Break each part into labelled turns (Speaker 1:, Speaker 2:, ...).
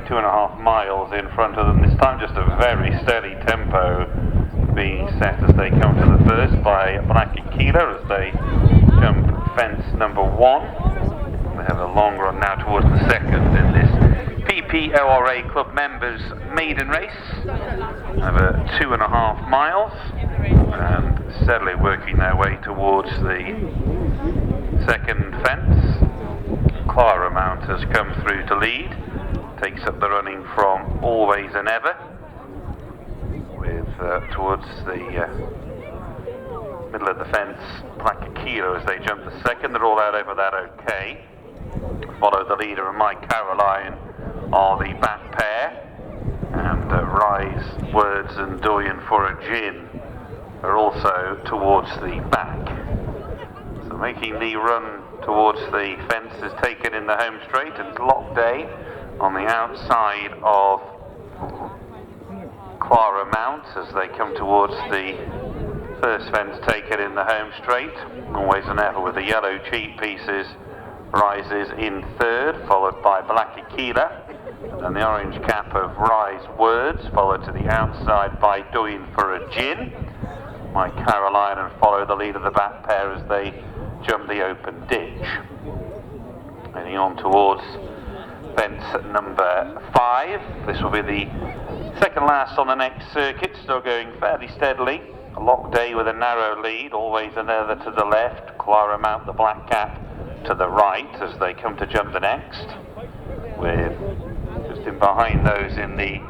Speaker 1: 2.5 miles in front of them. This time just a very steady tempo being set as they come to the first by Black Aquila as they jump fence number 1. They have a long run now towards the second in this PPORA Club members maiden race over 2.5 miles, and steadily working their way towards the second fence. Claramount has come through to lead, takes up the running from Always and Ever, with towards the middle of the fence Black Aquila as they jump the second. They're all out over that okay. Follow the leader and My Caraline are the back pair, and Rise, Words and Doyen for a Gin are also towards the back. So making the run towards the fence is taken in the home straight, and it's Lock Day on the outside of Claramount as they come towards the first fence taken in the home straight. Always and Ever with the yellow cheek pieces rises in third, followed by Black Aquila, and the orange cap of Rise Words, followed to the outside by Doyen for a Gin, My Caraline, and follow the lead of the back pair as they jump the open ditch. Heading on towards fence number 5. This will be the second last on the next circuit, still going fairly steadily. A Lock Day with a narrow lead, Always and Ever to the left, Claramount the black cap to the right as they come to jump the next, with just in behind those in the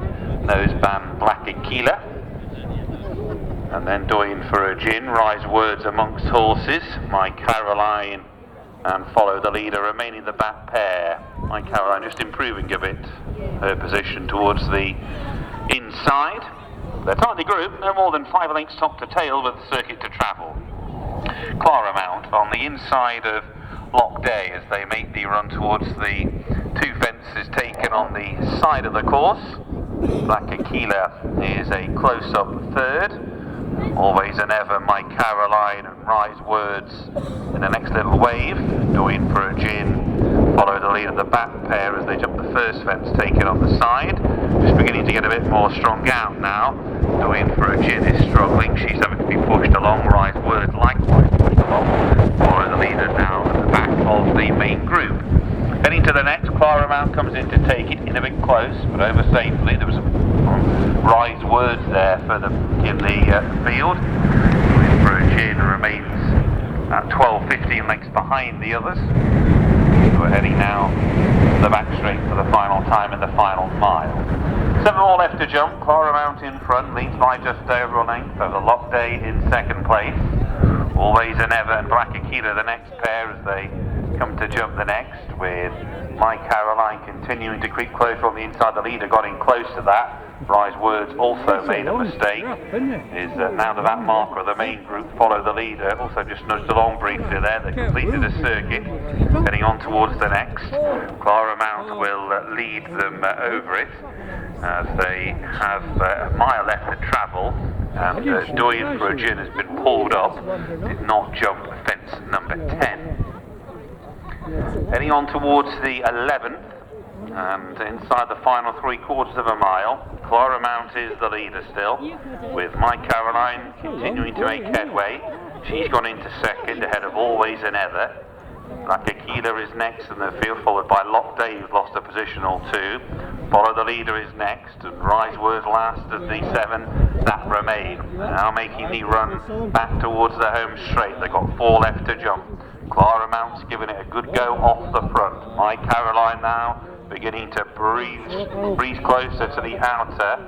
Speaker 1: noseband Black Aquila, and then Doyen for a Gin, Rise Words amongst horses, My Caraline, and follow the leader remaining the back pair. My Caraline just improving a bit her position towards the inside. They're tightly grouped, no more than 5 lengths top to tail with the circuit to travel. Claramount on the inside of Lock Day as they make the run towards the 2 fences taken on the side of the course. Black Aquila is a close-up third. Always and Ever, My Caraline and Rise Words in the next little wave. Doyen for a Gin follow the lead of the back pair as they jump the first fence taken on the side. Just beginning to get a bit more strung out now. Doyen for a Gin is struggling, she's having to be pushed along. Rise Words likewise pushed along. Follow the leader now at the back of the main group. Heading to the next, Claramount comes in to take it in a bit close, but over safely. There was a Rise Words there for the in the field. Doyen for a Gin remains at 12-15 lengths behind the others. So we're heading now to the back straight for the final time in the final mile. 7 more left to jump. Claramount in front, leads by just over a length over Lock Day in second place. Always and Ever and Black Aquila the next pair as they come to jump the next, with My Caraline continuing to creep closer on the inside. The leader got in close to that. Rise Words also made a mistake, is now the back marker of the main group. Follow the leader, also just nudged along briefly there. They completed a circuit, heading on towards the next. Claramount will lead them over it as they have a mile left to travel, and Doyen for a Gin has been pulled up, did not jump fence number 10. Heading on towards the 11th, and inside the final 3/4 of a mile, Claramount is the leader still, with My Caraline continuing to make headway. She's gone into second ahead of Always and Ever. Black Aquila is next in the field, followed by Lock Day, who's lost a position or 2. Follow the leader is next, and Rise Words last of the 7 that remain. Now making the run back towards the home straight. They've got 4 left to jump. Claramount's giving it a good go off the front. My Caraline now beginning to breeze closer to the outer.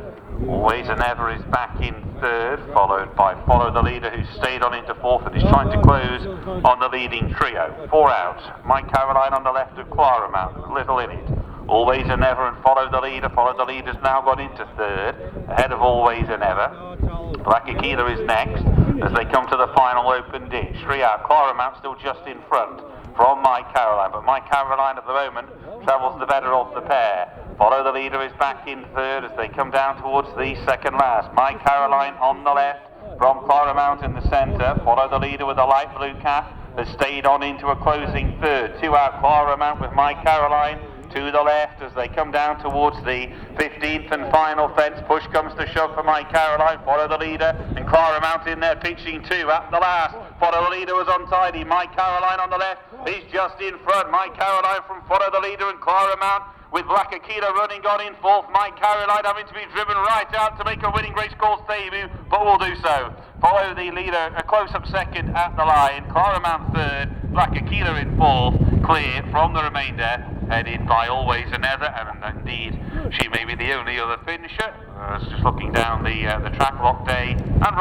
Speaker 1: Always and Ever is back in third, followed by Follow the Leader, who stayed on into fourth and is trying to close on the leading trio. 4 out. My Caraline on the left of Claramount, little in it. Always and Ever and Follow the Leader. Follow the Leader's now gone into third, ahead of Always and Ever. Black Aquila is next as they come to the final open ditch. 3 out. Claramount still just in front from My Caraline, but My Caraline at the moment travels the better of the pair. Follow the Leader is back in third as they come down towards the second last. My Caraline on the left from Claramount in the centre. Follow the Leader with a light blue cap has stayed on into a closing third. 2 out. Claramount with My Caraline to the left as they come down towards the 15th and final fence. Push comes to shove for My Caraline. Follow the leader, and Claramount in there pitching too at the last. Follow the leader was untidy. My Caraline on the left is just in front. My Caraline from Follow the Leader and Claramount, with Black Akita running on in fourth. My Caraline having to be driven right out to make a winning race course debut, but will do so. Follow the leader, a close-up second at the line. Claramount third, Black Akita in fourth. Clear from the remainder, headed by Always Another, and indeed she may be the only other finisher. Just looking down the track, Lock Day and